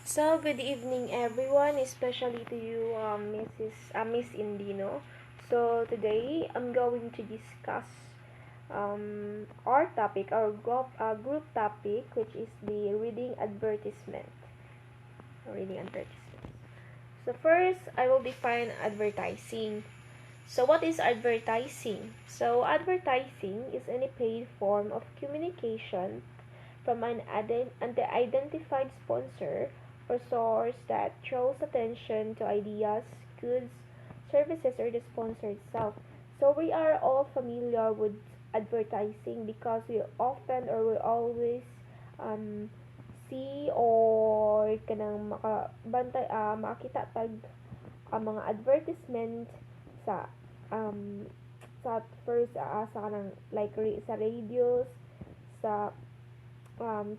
So, good evening everyone, especially to you, Miss Indino. So, today I'm going to discuss our topic, our group topic, which is the reading advertisement. Reading advertisements. So, first, I will define advertising. So, what is advertising? So, advertising is any paid form of communication from an identified sponsor or source that draws attention to ideas, goods, services, or the sponsor itself. So we are all familiar with advertising because we often or we always um, see or kanang makita tag ang mga advertisement sa um, sa first sa kanang like sa radios, sa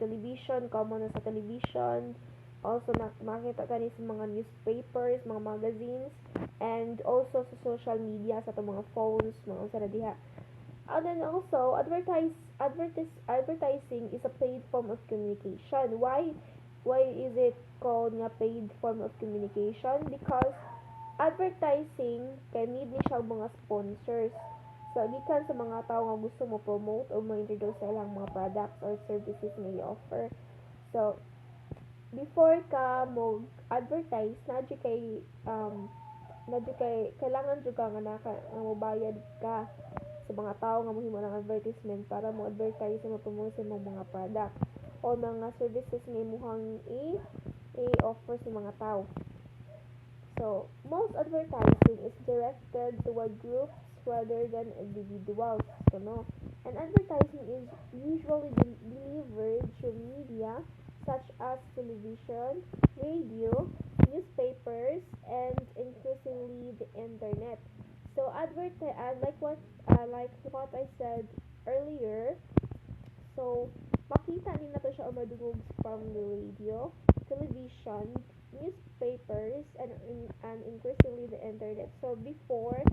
television, common na sa television. Also, makita tani sa mga newspapers, mga magazines, and also sa social media, sa itong mga phones, mga sa diha. And then also, advertising is a paid form of communication. Why is it called nga paid form of communication? Because advertising kay need ni siya mga sponsors. So, gikan sa mga tao nga gusto mo promote o mo-introduce sa ilang mga products or services nga i-offer. So, before ka mo advertise, na kailangan jud ka nga mobayad ka sa mga tao nga mohimo ng advertisement para mo advertise sa mo-promote sa mga product o mga services nga imong i-offer sa mga tao. So, most advertising is directed toward groups rather than individuals. So, no? And advertising is usually delivered through media such as television, radio, newspapers, and increasingly the internet. So, like what I said earlier, so makita ni nato siya o madungog from the radio, television, newspapers, and increasingly the internet. So before,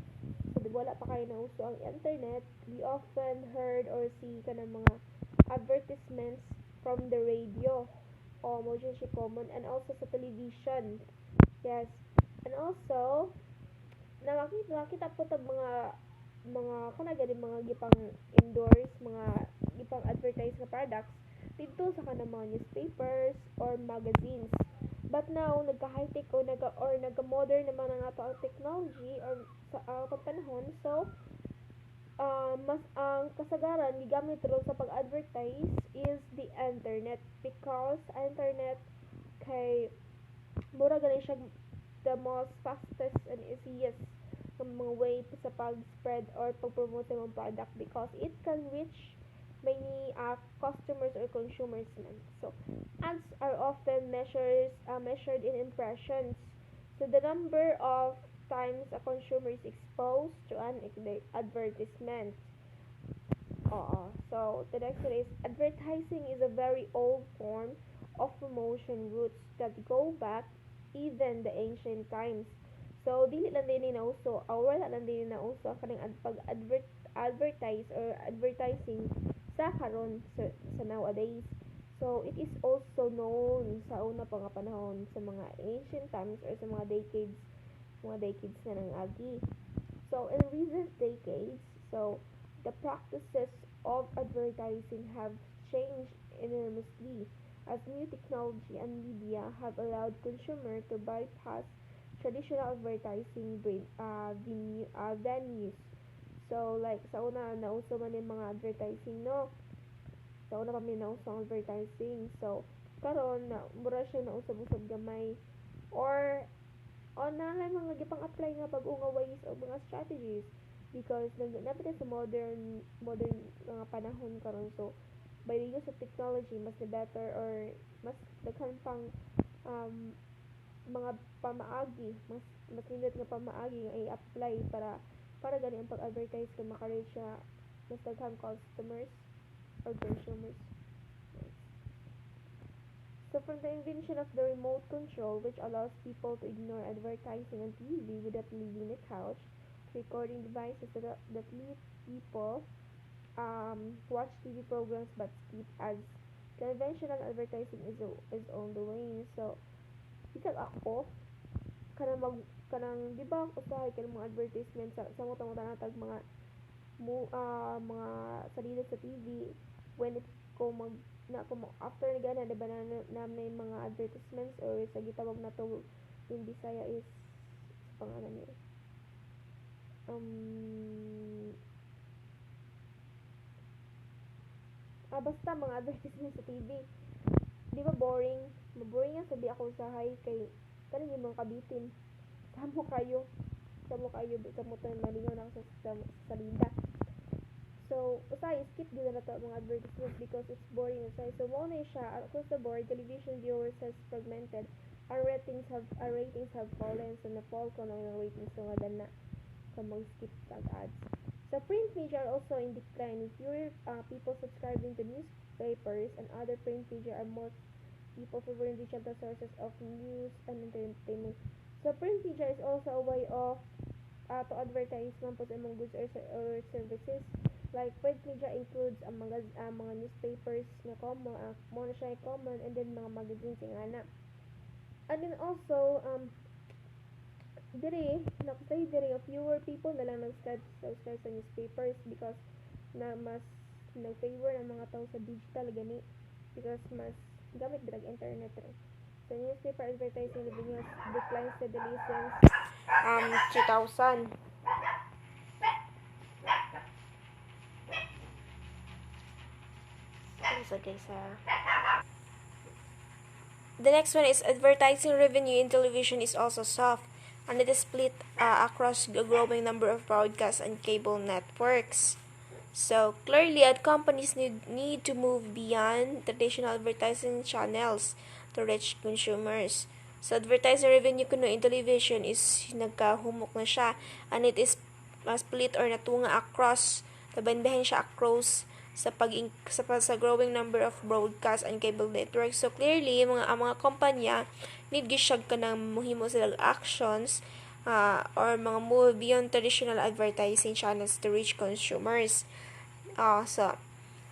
so wala pa kayo na uso ang internet, we often heard or see ka ng mga advertisements from the radio o mo siya common, and also sa television. Yes. And also, nakita po tag mga kanagani mga gipang endorse, mga gipang advertise nga products dito sa kanang mga newspapers or magazines. But now nagka-high-tech o nagka-modern naman ang ato ang technology or sa panahon. So mas ang kasagaran gigamit ro sa pag-advertise is the internet, because internet kay mura gani siya the most fastest and easiest mga way sa pag-spread or pag-promote sa mga product, because it can reach many customers or consumers man. So, ads are often measured in impressions. So, the number of times a consumer is exposed to an advertisement. So, the next one is advertising is a very old form of promotion routes that go back even the ancient times. So, dili lang din na uso, wala lang din na uso ang kanang advertise or advertising sa karon sa nowadays. So, it is also known sa una pa nga panahon sa mga ancient times or sa mga decades na nang agi. So, in recent decades, so the practices of advertising have changed enormously as new technology and media have allowed consumers to bypass traditional advertising venues. So, like, sa una, nauso man yung mga advertising, no? Sa una pa may nauso ang advertising. So, karon na, mura siya nausab-usab gamay. Or, na lang mga gipang apply nga pag-unga ways o mga strategies, because napita sa modern mga panahon karon. So by the use of technology, mas na better or mas daghan pang um, mga pamaagi, mas nindot nga pamaagi nga i-apply para gani ang pag-advertise kay maka-reach siya mas daghang customers or consumers. So from the invention of the remote control, which allows people to ignore advertising on TV without leaving the couch, to recording devices that let people watch TV programs but skip ads, conventional advertising is on the wane. So bisag ako kanang di ba usahay kanang mga advertisement sa mo natag mga salida sa TV when it ko mag na ko after na gana diba na may mga advertisements or sa gitawag na to in Bisaya is pangalan niya basta mga advertisement sa TV di ba boring nga sabi ako usahay kay kanang yung mga kabitin samo kayo sa mo tayo malingaw na sa salida. So, usay skip din na to mga advertisement because it's boring usay. So, mo na siya across the board, television viewers has fragmented. Our ratings have fallen. So, na-fall ko na yung ratings so nga na mag-skip tag ads. So, print media are also in decline. With fewer people subscribing to newspapers and other print media are more people favoring digital sources of news and entertainment. So, print media is also a way of to advertise man po sa imong goods or services. Like print media includes ang mga newspapers na common, mo na siya common, and then mga magazines nga na. And then also nakasay dire fewer people na lang subscribe sa newspapers because na mas nag-favor ang mga tao sa digital gani because mas gamit drag internet rin. So, newspaper advertising revenues declined steadily since 2000. The next one is advertising revenue in television is also soft, and it is split across a growing number of broadcast and cable networks. So, clearly, companies need to move beyond traditional advertising channels to reach consumers. So, advertising revenue kuno in television is nagkahumok na siya, and it is split or natunga across, tabanbahin siya across sa growing number of broadcast and cable networks. So, clearly, mga kumpanya need gisyag ka ng muhimo silang actions or mga move beyond traditional advertising channels to reach consumers. So,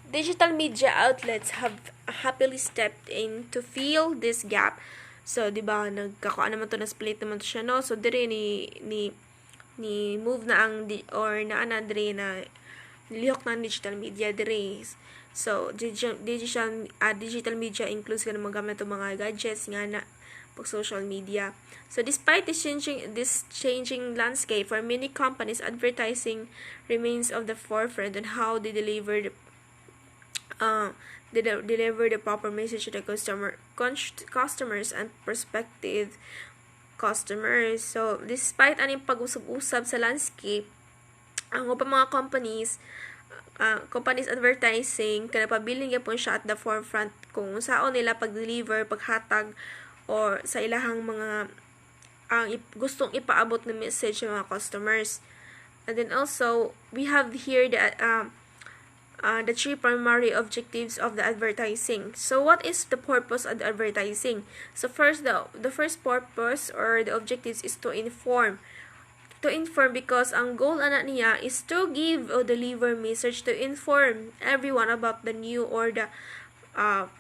digital media outlets have happily stepped in to fill this gap. So, di ba, nagkakuan naman to na split naman to siya, no? So, dire ni move na ang or naana dire na nilihok ng digital media dire. So, digital media includes ka na magamit ng mga gadgets nga na pag social media. So, despite this changing landscape, for many companies, advertising remains on the forefront on how they deliver the proper message to the customers and prospective customers. So, despite aning pag-usab-usab sa landscape, ang upang mga companies advertising kanapabiling gyapon siya at the forefront kung saon nila pag-deliver, paghatag or sa ilahang mga gustong ipaabot na message sa mga customers. And then also we have here the three primary objectives of the advertising. So what is the purpose of the advertising? So first, the first purpose or the objectives is to inform because ang goal niya is to give or deliver message to inform everyone about the new or the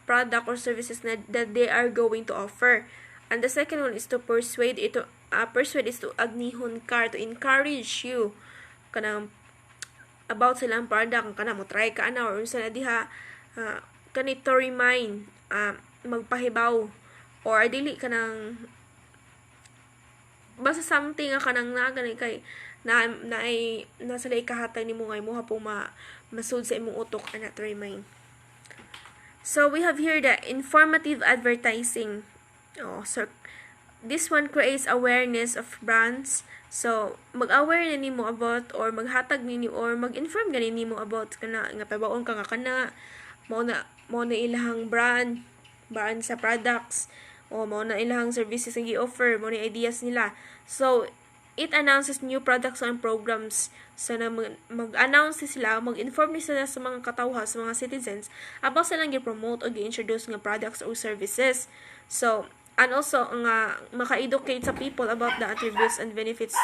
product or services that they are going to offer. And the second one is to persuade is to agnihon ka, to encourage you kanang about silang product kana mo try ka ana or unsa na diha kani to remind magpahibaw or dili kanang basta something nga kanang nagani kay nasa lay kahatag nimo nga mo hapong masud sa imong utok ana to remind. So we have here the informative advertising. So this one creates awareness of brands. So mag-aware na nimo about or maghatag nimo or mag-inform gani nimo about kana nga pabaon ka nga kana mo na ilahang brand sa products o mo na ilahang services nga gi-offer mo ni ideas nila. So it announces new products and programs. So na mag-announce sila, mag-inform sila sa mga katawha, sa mga citizens about silang gi-promote o gi-introduce nga products or services. So and also nga maka-educate sa people about the attributes and benefits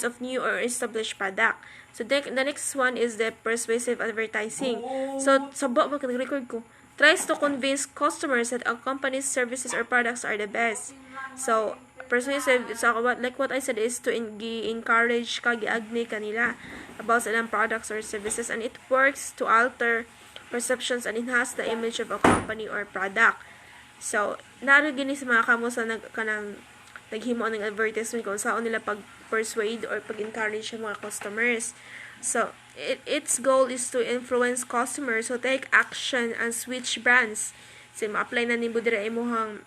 of new or established product. So the next one is the persuasive advertising. So sabo ba record ko tries to convince customers that a company's services or products are the best. So, persuasive, so like what I said is to encourage giagni kanila about sa ilang products or services, and it works to alter perceptions and enhance the image of a company or product. So, naro gini sa mga kamo sa naghimo ng advertisement kung saan nila pag-persuade or pag-encourage sa mga customers. So, its goal is to influence customers who take action and switch brands. So, ma-apply na nimbo dira imuhang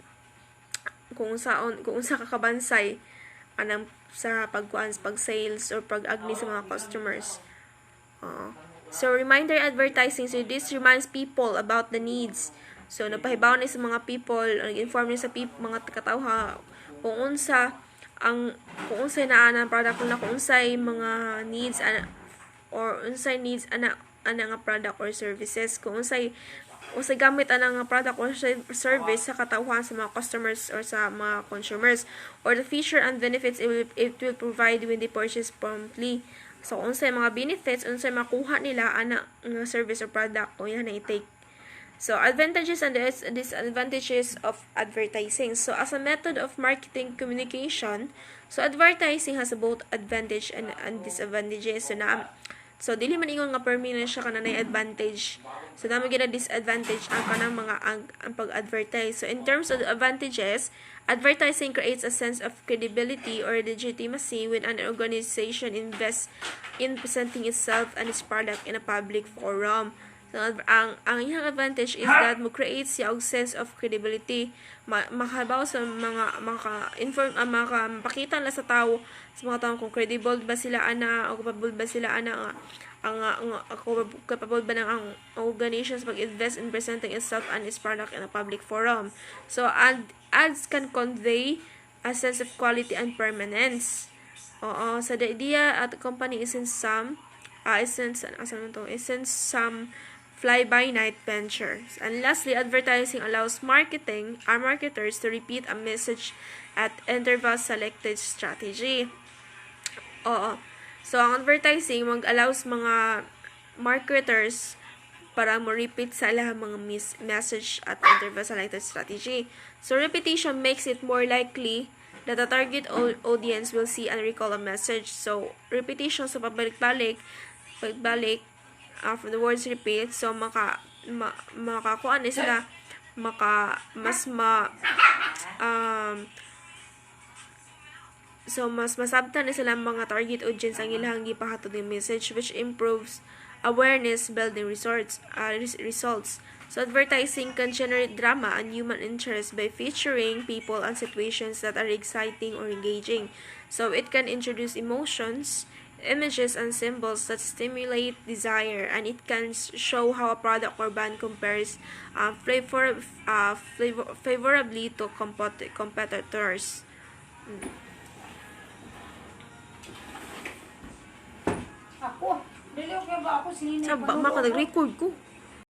kung sa kakabansay anang sa pag-sales or pag-agni sa mga customers. So, reminder advertising. So, this reminds people about the needs. So, napahibaw ni sa mga people, nag-inform ni sa mga katawha kung unsa na product nila, kung unsay mga needs or unsay needs ana nga product or services, kung unsay gamit ana nga product or service sa katawhan sa mga customers or sa mga consumers, or the feature and benefits it will provide when they purchase promptly. So, unsay mga benefits, unsay makuha nila ana nga service or product o yan na i-take. So, advantages and disadvantages of advertising. So, as a method of marketing communication, so advertising has both advantage and disadvantages. So dili man ingon nga permanent siya kanang advantage. So dami gina disadvantage ang kanang mga ang pag-advertise. So in terms of the advantages, advertising creates a sense of credibility or legitimacy when an organization invests in presenting itself and its product in a public forum. So, ang iyang advantage is that mo create siya og sense of credibility. Makahabaw sa mga makita na sa tao, sa mga tao kung credible ba sila ana o capable ba sila ana capable ba ng ang organization sa pag-invest in presenting itself and its product in a public forum. So ads can convey a sense of quality and permanence. So the idea at the company isn't some fly-by-night ventures. And lastly, advertising allows marketers to repeat a message at intervals selected strategy. So, ang advertising allows mga marketers para mo repeat sa ilang mga message at interval selected strategy. So, repetition makes it more likely that the target audience will see and recall a message. So, repetition sa pagbalik-balik after the words repeat, so makakuha na sila mas masabtan na sila mga target audience ang ilang gipahatod ng message, which improves awareness building results. So advertising can generate drama and human interest by featuring people and situations that are exciting or engaging. So it can introduce emotions, images, and symbols that stimulate desire, and it can show how a product or brand compares favorably to competitors. Ako, dili okay ba ako sinini Sa ba nag-record ko?